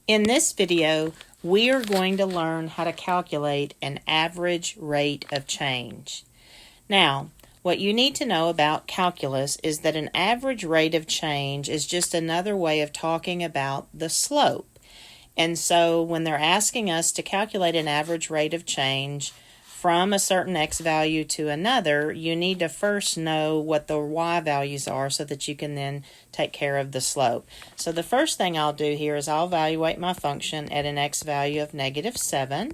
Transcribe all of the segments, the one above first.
In this video, we are going to learn how to calculate an average rate of change. Now, what you need to know about calculus is that an average rate of change is just another way of talking about the slope. And so when they're asking us to calculate an average rate of change from a certain x value to another, you need to first know what the y values are so that you can then take care of the slope. So the first thing I'll do here is I'll evaluate my function at an x value of -7.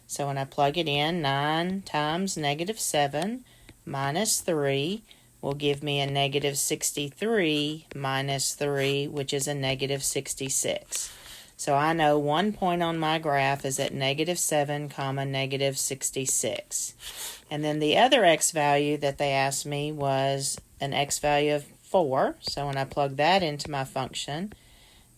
So when I plug it in, 9 times -7 minus 3 will give me a -63 minus 3, which is a -66. So I know one point on my graph is at -7, -66. And then the other x value that they asked me was an x value of 4. So when I plug that into my function,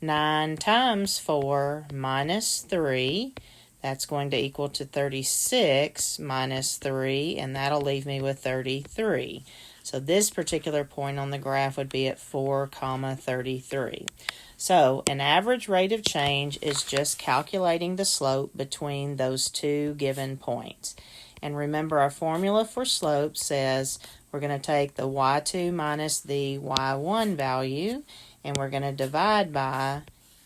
9 times 4 minus 3, that's going to equal to 36 minus 3, and that'll leave me with 33. So this particular point on the graph would be at 4, 33. So an average rate of change is just calculating the slope between those two given points. And remember, our formula for slope says we're going to take the y2 minus the y1 value, and we're going to divide by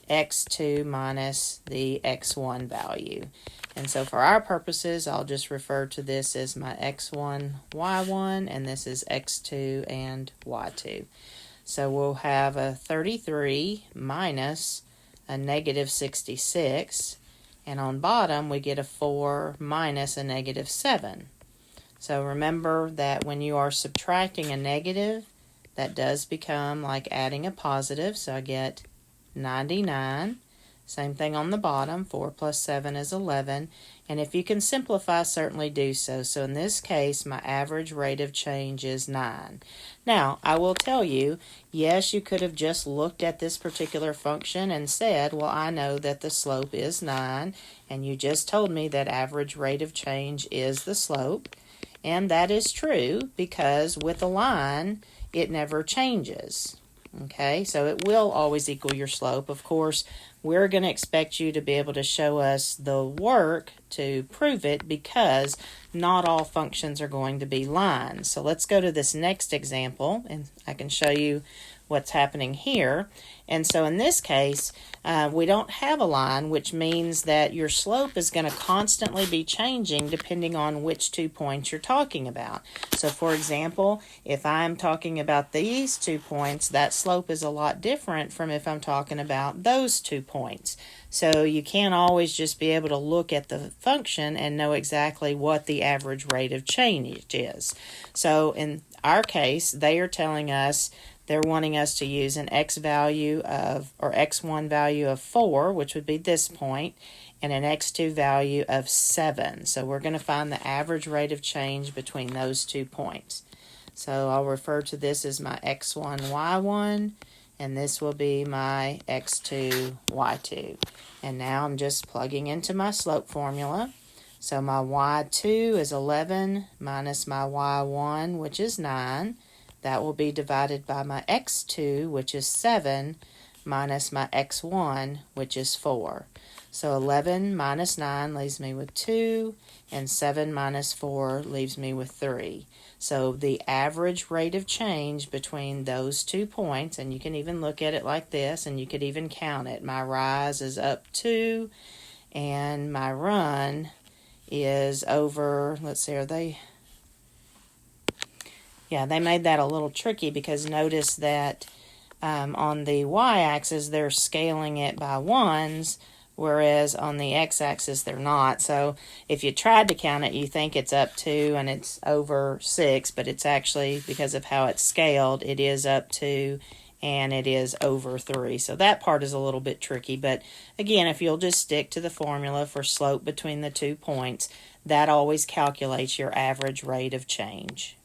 x2 minus the x1 value. And so for our purposes, I'll just refer to this as my x1, y1, and this is x2 and y2. So we'll have a 33 minus a -66, and on bottom we get a 4 minus a -7. So remember that when you are subtracting a negative, that does become like adding a positive, so I get 99. Same thing on the bottom, 4 plus 7 is 11. And if you can simplify, certainly do so. So in this case, my average rate of change is 9. Now, I will tell you, yes, you could have just looked at this particular function and said, well, I know that the slope is 9, and you just told me that average rate of change is the slope. And that is true because with a line, it never changes. Okay, so it will always equal your slope. Of course, we're going to expect you to be able to show us the work to prove it because not all functions are going to be lines. So let's go to this next example, and I can show you what's happening here. And so in this case, we don't have a line, which means that your slope is going to constantly be changing depending on which 2 points you're talking about. So for example, if I'm talking about these 2 points, that slope is a lot different from if I'm talking about those 2 points. So you can't always just be able to look at the function and know exactly what the average rate of change is. So in our case, they are telling us they're wanting us to use an x value of, or x1 value of 4, which would be this point, and an x2 value of 7. So we're going to find the average rate of change between those 2 points. So I'll refer to this as my x1, y1, and this will be my x2, y2. And now I'm just plugging into my slope formula. So my y2 is 11 minus my y1, which is 9. That will be divided by my x2, which is 7, minus my x1, which is 4. So 11 minus 9 leaves me with 2, and 7 minus 4 leaves me with 3. So the average rate of change between those 2 points, and you can even look at it like this, and you could even count it. My rise is up 2, and my run is over, let's see, are they... Yeah, they made that a little tricky because notice that on the y-axis they're scaling it by ones, whereas on the x-axis they're not. So if you tried to count it, you think it's up 2 and it's over 6, but it's actually, because of how it's scaled, it is up 2 and it is over 3. So that part is a little bit tricky, but again, if you'll just stick to the formula for slope between the 2 points, that always calculates your average rate of change.